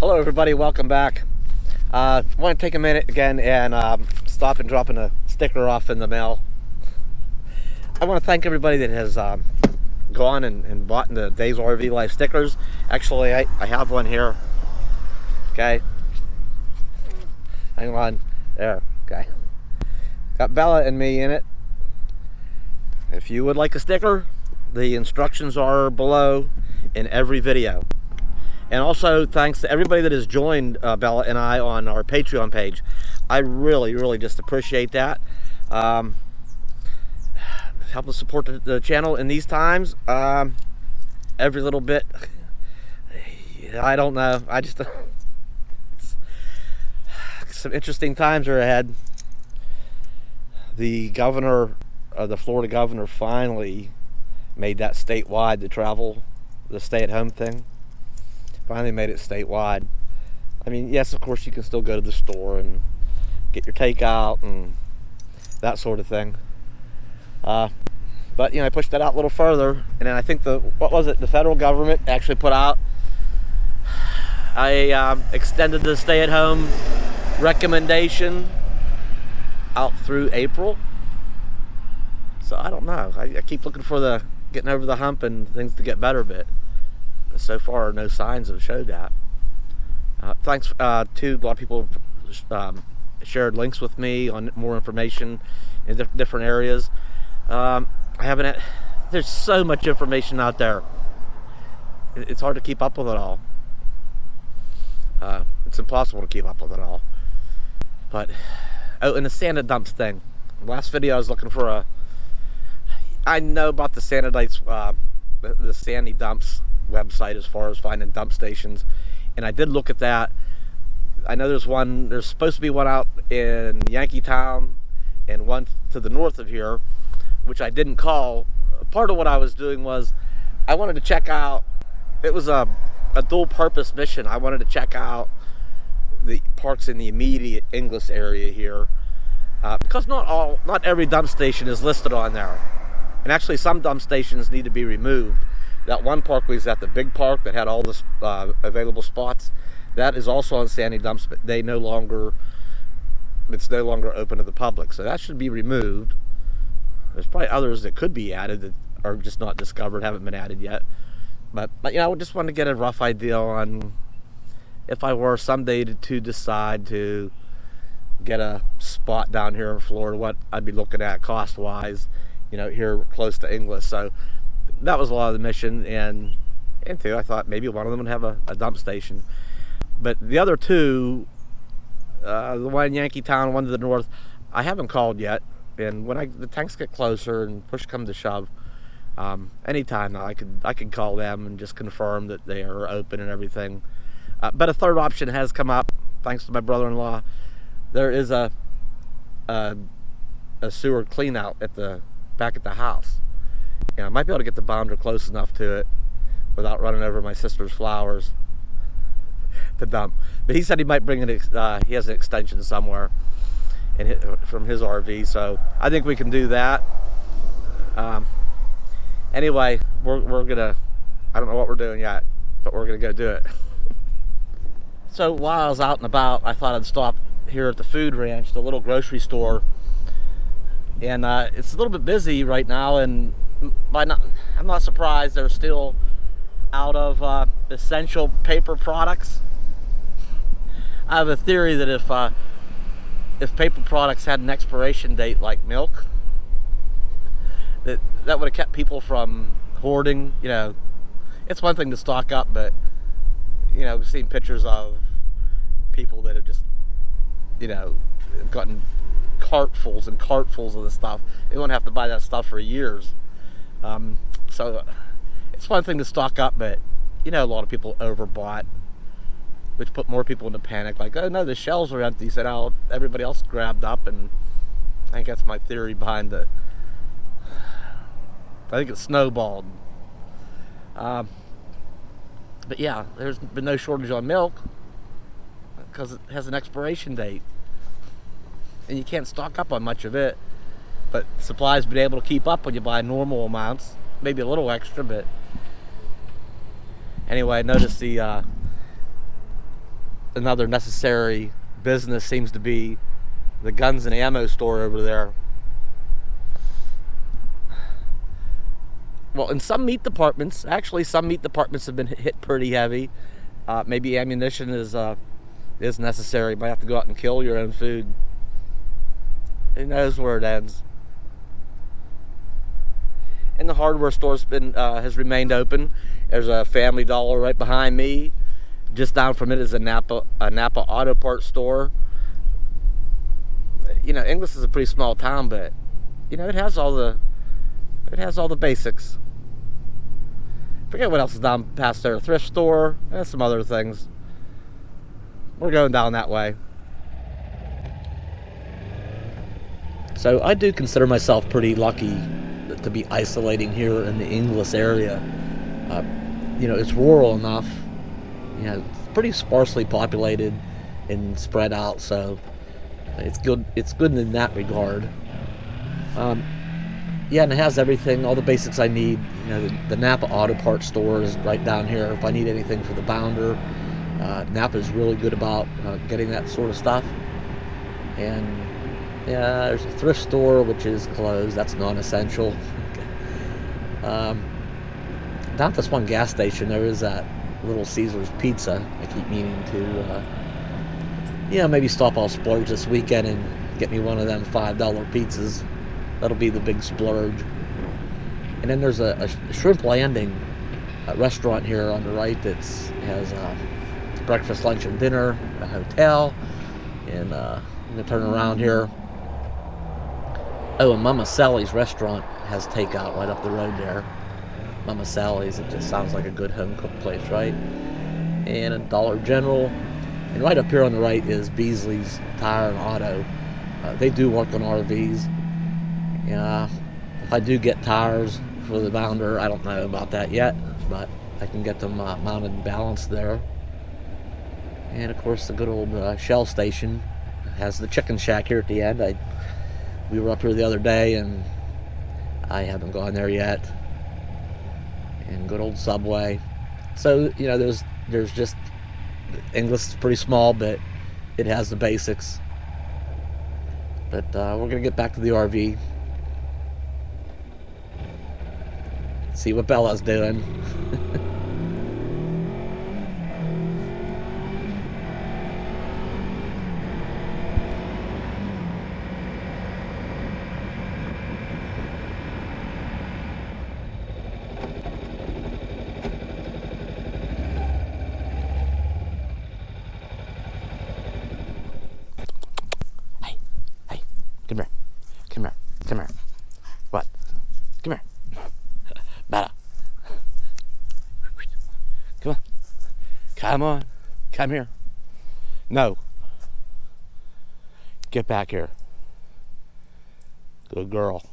Hello everybody, welcome back. I want to take a minute again and stop and dropping a sticker off in the mail. I want to thank everybody that has gone and bought the Days RV Life stickers. Actually, I have one here. Okay. Hang on. There. Okay. Got Bella and me in it. If you would like a sticker, the instructions are below in every video. And also, thanks to everybody that has joined Bella and I on our Patreon page. I really just appreciate that. Help us support the channel in these times. Every little bit. I don't know. I just... some interesting times are ahead. The governor, the Florida governor, finally made that statewide, the travel, the stay-at-home thing. Finally made it statewide. I mean, yes, of course, you can still go to the store and get your takeout and that sort of thing. But, you know, I pushed that out a little further. And then I think the federal government actually put out extended the stay-at-home recommendation out through April. So I don't know. I keep looking for getting over the hump and things to get better, but so far no signs have showed that. Thanks to a lot of people have shared links with me on more information in different areas. There's so much information out there. It's hard to keep up with it all. It's impossible to keep up with it all. But, and the Santa dumps thing. Last video I was looking for I know about the Sandites, the Sandy dumps website as far as finding dump stations, and I did look at that. I know there's supposed to be one out in Yankeetown and one to the north of here, which I didn't call. Part of what I was doing was I wanted to check out, it was a dual purpose mission. I wanted to check out the parks in the immediate Inglis area here, because not every dump station is listed on there, and actually some dump stations need to be removed. That one park was at the big park that had all the available spots. That is also on Sandy dumps, but it's no longer open to the public. So that should be removed. There's probably others that could be added that are just not discovered, haven't been added yet. But you know, I just wanted to get a rough idea on if I were someday to decide to get a spot down here in Florida, what I'd be looking at cost-wise, you know, here close to Inglis. So that was a lot of the mission, and two, I thought maybe one of them would have a dump station. But the other two, the one in Yankeetown, one to the north, I haven't called yet. And when the tanks get closer and push comes to shove, anytime I could call them and just confirm that they are open and everything. But a third option has come up, thanks to my brother-in-law. There is a sewer clean out back at the house. I might be able to get the bounder close enough to it without running over my sister's flowers to dump. But he said he might bring he has an extension somewhere from his RV, so I think we can do that. Anyway, we're gonna, I don't know what we're doing yet, but we're gonna go do it. So while I was out and about, I thought I'd stop here at the food ranch, the little grocery store. And it's a little bit busy right now, and I'm not surprised they're still out of essential paper products. I have a theory that if paper products had an expiration date like milk, that would have kept people from hoarding. You know, it's one thing to stock up, but you know, we've seen pictures of people that have just, you know, gotten cartfuls and cartfuls of the stuff. They won't have to buy that stuff for years. So it's one thing to stock up, but you know, a lot of people overbought, which put more people into panic. Like, oh no, the shelves are empty. Said, oh, everybody else grabbed up, and I think that's my theory behind it. I think it snowballed. But yeah, there's been no shortage on milk because it has an expiration date, and you can't stock up on much of it. But supplies been able to keep up when you buy normal amounts, maybe a little extra. But anyway, I noticed the another necessary business seems to be the guns and ammo store over there. Well, in some meat departments, actually, some meat departments have been hit pretty heavy. Maybe ammunition is necessary. You might have to go out and kill your own food. Who knows where it ends? And the hardware store's has remained open. There's a Family Dollar right behind me. Just down from it is a Napa Auto Parts store. You know, Inglis is a pretty small town, but you know, it has all the basics. Forget what else is down past there. A thrift store, and some other things. We're going down that way. So I do consider myself pretty lucky to be isolating here in the Inglis area. You know, it's rural enough. You know, it's pretty sparsely populated and spread out, so it's good. It's good in that regard. Yeah, and it has everything, all the basics I need. You know, the Napa Auto Parts store is right down here. If I need anything for the bounder, Napa is really good about getting that sort of stuff. And yeah, there's a thrift store which is closed. That's non-essential. Down at this one gas station, there is that Little Caesar's Pizza. I keep meaning to, maybe stop off splurge this weekend and get me one of them $5 pizzas. That'll be the big splurge. And then there's a Shrimp Landing restaurant here on the right that has breakfast, lunch, and dinner, a hotel. And I'm going to turn around here. Oh, and Mama Sally's restaurant has takeout right up the road there. Mama Sally's, it just sounds like a good home-cooked place, right? And a Dollar General. And right up here on the right is Beasley's Tire and Auto. They do work on RVs. If I do get tires for the bounder, I don't know about that yet, but I can get them mounted and balanced there. And of course, the good old Shell station has the chicken shack here at the end. We were up here the other day, and I haven't gone there yet. And good old Subway. So you know, there's just Inglis is pretty small, but it has the basics. But we're gonna get back to the RV. See what Bella's doing. Hey, come here. What? Come here. Bella. Come on. Come here. No. Get back here. Good girl.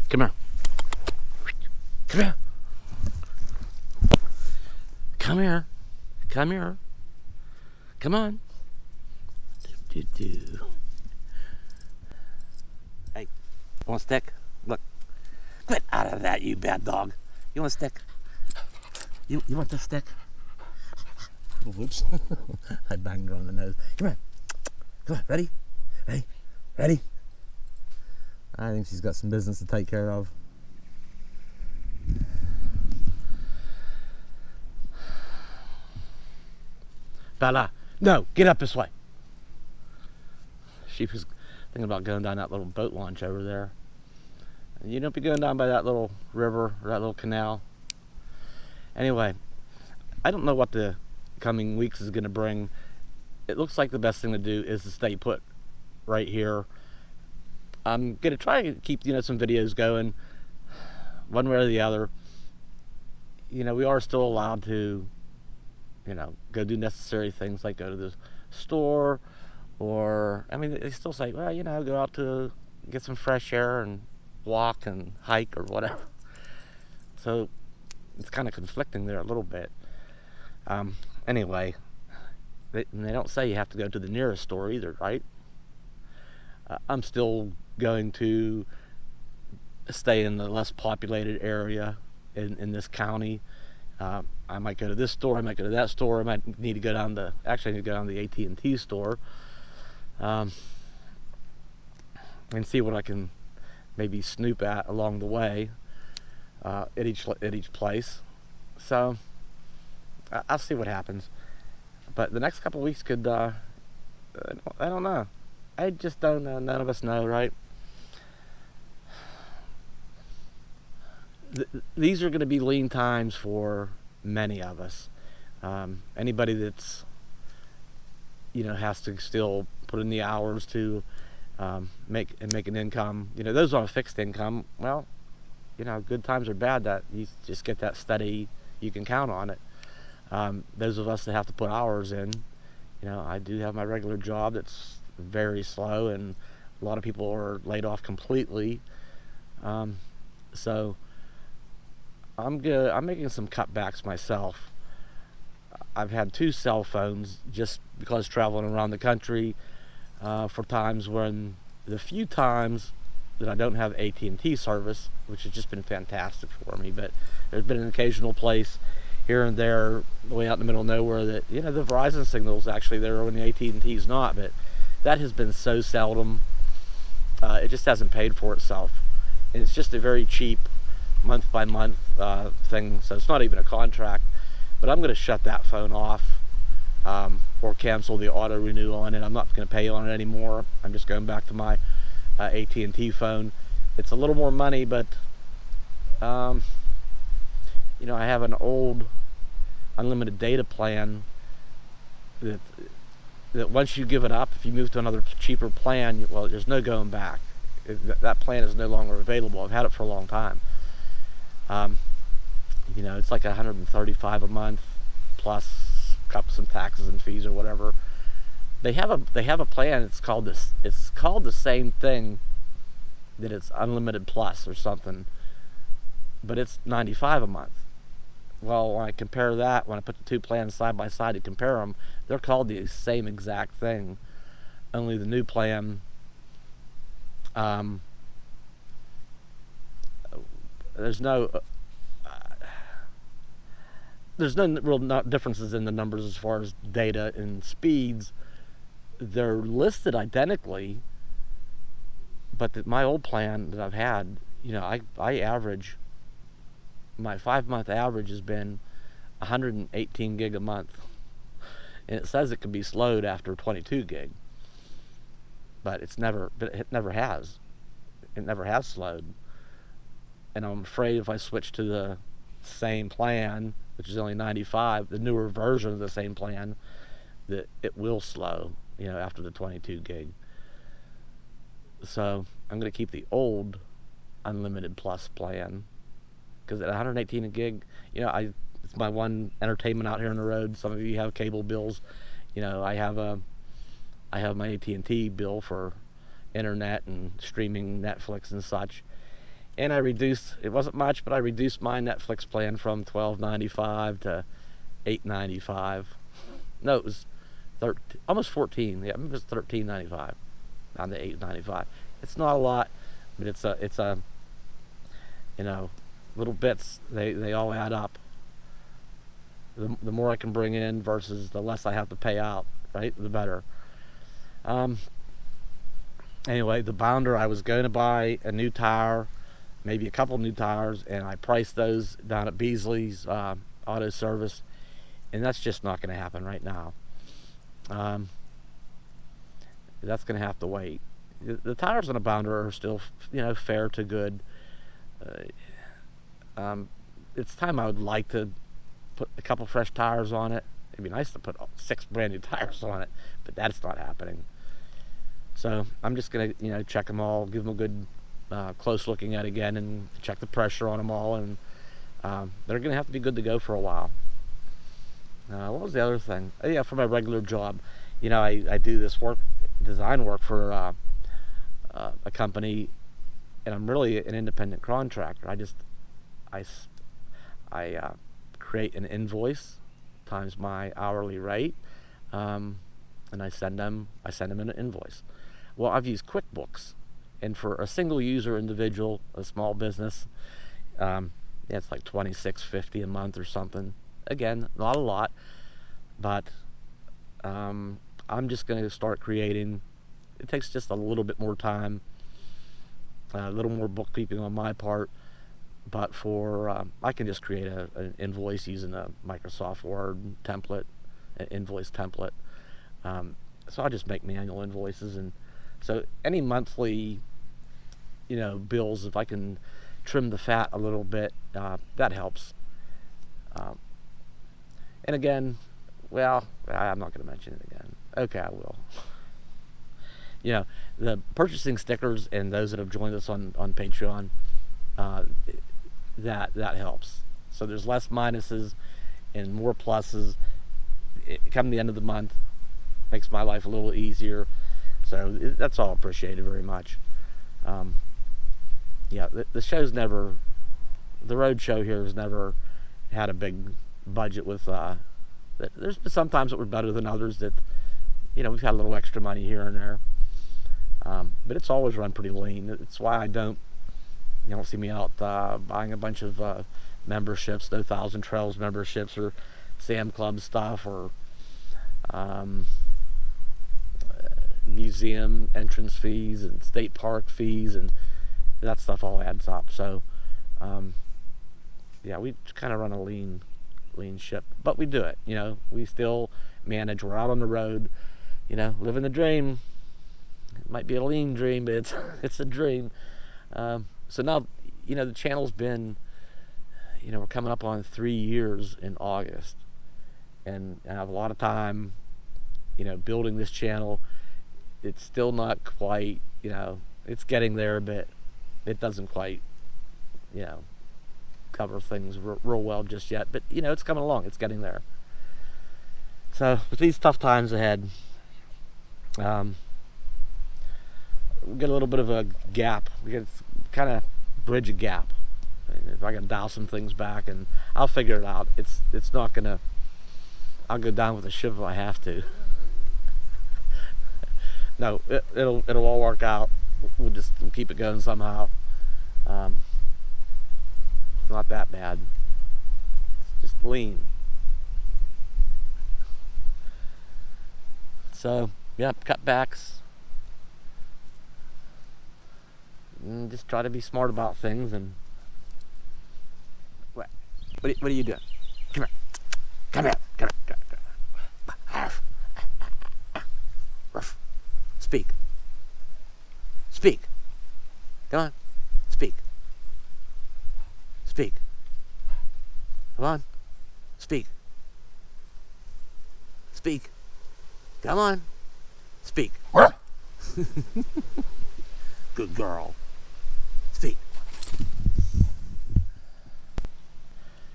Come here. Come here. Come here. Come here. Come on. Do. Hey, want a stick? Look. Get out of that, you bad dog. You want a stick? You want this stick? Oh, whoops. I banged her on the nose. Come here. Come on. Ready? Ready? I think she's got some business to take care of. Bella, no, get up this way. She was thinking about going down that little boat launch over there. You don't be going down by that little river or that little canal. Anyway, I don't know what the coming weeks is going to bring. It looks like the best thing to do is to stay put right here. I'm going to try to keep, some videos going one way or the other. We are still allowed to, go do necessary things like go to the store, or, they still say, well, go out to get some fresh air and walk and hike or whatever. So it's kind of conflicting there a little bit. Anyway, they don't say you have to go to the nearest store either, right? I'm still going to stay in the less populated area in this county I might go to this store, I might go to that store, I might need to go down to, actually I need to go down to the AT&T store, and see what I can maybe snoop at along the way, at each place. So I'll see what happens. But the next couple of weeks could, I don't know. I just don't know. None of us know, right? These are going to be lean times for many of us. Anybody that's, has to still put in the hours to make an income. Those on a fixed income, well, good times or bad, that you just get that steady, you can count on it. Those of us that have to put hours in, I do have my regular job that's very slow, and a lot of people are laid off completely. So I'm making some cutbacks myself. I've had 2 cell phones just because traveling around the country, for times when, the few times that I don't have AT&T service, which has just been fantastic for me, but there's been an occasional place here and there, way out in the middle of nowhere, that the Verizon signal's actually there when the AT&T's not, but that has been so seldom. It just hasn't paid for itself, and it's just a very cheap month by month thing, so it's not even a contract. But I'm going to shut that phone off, or cancel the auto renew on it. I'm not going to pay on it anymore. I'm just going back to my AT&T phone. It's a little more money, but I have an old unlimited data plan that once you give it up, if you move to another cheaper plan, well, there's no going back. That plan is no longer available. I've had it for a long time. It's like $135 a month plus some taxes and fees or whatever. They have a plan. It's called the same thing, that it's unlimited plus or something, but it's $95 a month. Well, when I compare that, when I put the 2 plans side by side to compare them, they're called the same exact thing. Only the new plan, there's no real differences in the numbers as far as data and speeds. They're listed identically, but my old plan that I've had, I average, my 5-month average has been 118 gig a month, and it says it can be slowed after 22 gig, but it never has slowed. And I'm afraid if I switch to the same plan, which is only 95, the newer version of the same plan, that it will slow, after the 22 gig. So I'm going to keep the old unlimited plus plan, because at 118 a gig, it's my one entertainment out here on the road. Some of you have cable bills. I have my AT&T bill for internet and streaming Netflix and such. And it wasn't much, but I reduced my Netflix plan from $12.95 to $8.95. No, it was almost $14. Yeah, it was $13.95 down to $8.95. It's not a lot, but it's a little bits. They all add up. The more I can bring in versus the less I have to pay out, right? The better. Anyway, the bounder, I was going to buy a new tire, maybe a couple new tires, and I priced those down at Beasley's auto service, and that's just not going to happen right now. That's going to have to wait. The tires on a bounder are still, fair to good. It's time I would like to put a couple fresh tires on it. It'd be nice to put 6 brand new tires on it, but that's not happening. So I'm just going to, check them all, give them a good close looking at again, and check the pressure on them all, and they're going to have to be good to go for a while. What was the other thing? Oh, yeah, for my regular job, I do this design work for a company, and I'm really an independent contractor. I create an invoice times my hourly rate, and I send them an invoice. Well, I've used QuickBooks, and for a single user individual, a small business, Yeah, it's like $26.50 a month or something. Again, not a lot, but I'm just going to start creating. It takes just a little bit more time, a little more bookkeeping on my part, but for I can just create an invoice using a Microsoft Word template, an invoice template. So I just make manual invoices, and so any monthly, bills, if I can trim the fat a little bit, that helps. And again, well, I'm not going to mention it again. Okay, I will. The purchasing stickers and those that have joined us on Patreon, that helps. So there's less minuses and more pluses. Come the end of the month, makes my life a little easier. So that's all appreciated very much. The show's never, the road show here has never had a big budget with, there's some times that were better than others that, we've had a little extra money here and there. But it's always run pretty lean. It's why you don't see me out buying a bunch of memberships, no Thousand Trails memberships or Sam Club stuff or museum entrance fees and state park fees, and that stuff all adds up. So we kind of run a lean ship, but we do it. We still manage. We're out on the road, living the dream. It might be a lean dream, but it's a dream. So now, the channel's been, we're coming up on 3 years in August, and I have a lot of time, building this channel. It's still not quite, it's getting there, but it doesn't quite, cover things real well just yet. But, it's coming along. It's getting there. So with these tough times ahead, we get a little bit of a gap. We get kind of bridge a gap. If I can dial some things back, and I'll figure it out. It's not gonna. I'll go down with a ship if I have to. No, it'll all work out. We'll keep it going somehow. It's not that bad. It's just lean. So cutbacks. And just try to be smart about things. And what are you doing? Come here. Come here. Come here. Ruff. Speak. Speak. Come on. Speak. Speak. Come on. Speak. Speak. Come on. Speak. Good girl. Speak.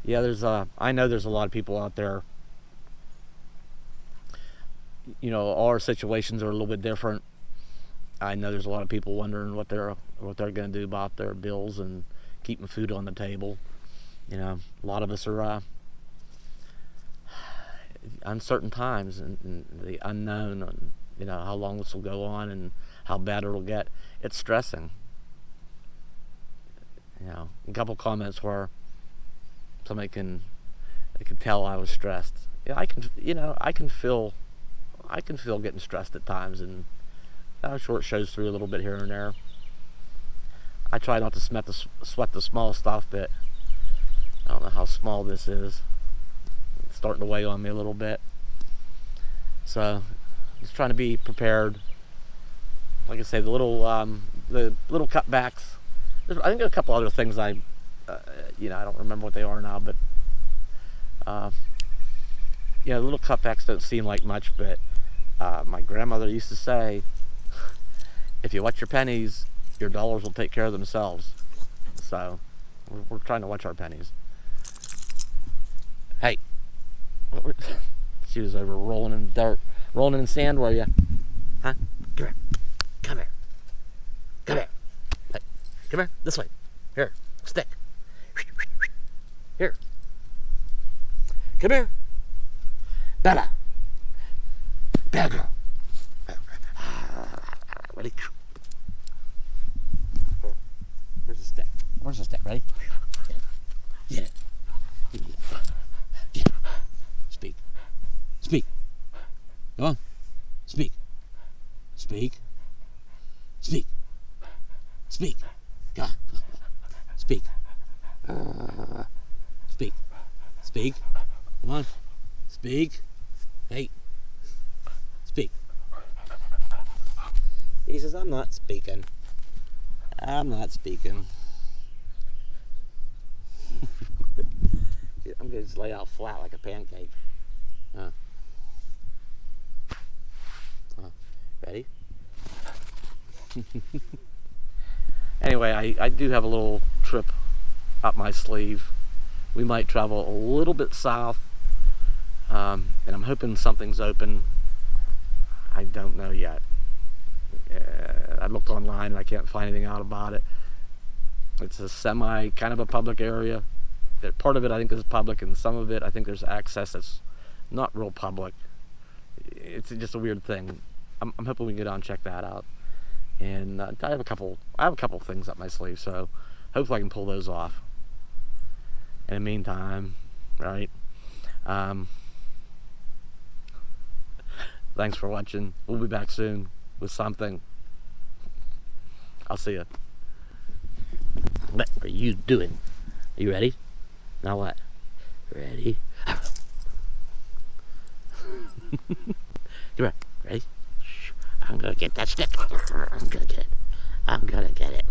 Yeah, I know there's a lot of people out there. All our situations are a little bit different. I know there's a lot of people wondering what they're going to do about their bills and keeping food on the table. A lot of us are uncertain times and the unknown, and how long this will go on and how bad it'll get. It's stressing. A couple comments where somebody can tell I was stressed. I can feel getting stressed at times, and short shows through a little bit here and there. I try not to sweat the small stuff, but I don't know how small this is. It's starting to weigh on me a little bit. So just trying to be prepared. Like I say, the little cutbacks. I think there are a couple other things I don't remember what they are now, but the little cutbacks don't seem like much, but my grandmother used to say, if you watch your pennies, your dollars will take care of themselves. So we're trying to watch our pennies. Hey, she was over rolling in dirt, rolling in sand, were you? Huh? Come here. Come here. Come here. Hey, come here. This way. Here, stick. Here. Come here. Bella. Bella girl. Ready? Where's the stick? Where's the stick? Ready? Here. Yeah. Yeah. Speak. Speak. Go on. Speak. Speak. Speak. Speak. Go on. Speak. Speak. Speak. Come on. Speak. Hey. Speak. He says, I'm not speaking. I'm not speaking. I'm going to just lay out flat like a pancake. Ready? Anyway, I do have a little trip up my sleeve. We might travel a little bit south, and I'm hoping something's open. I don't know yet. I looked online and I can't find anything out about it. It's a kind of a public area. Part of it I think is public, and some of it I think there's access that's not real public. It's just a weird thing. I'm hoping we can get on and check that out. And I have a couple things up my sleeve, so hopefully I can pull those off. In the meantime, right? Thanks for watching. We'll be back soon with something. I'll see you. What are you doing? Are you ready? Now what? Ready? Come here. Ready? I'm gonna get that stick. I'm gonna get it. I'm gonna get it.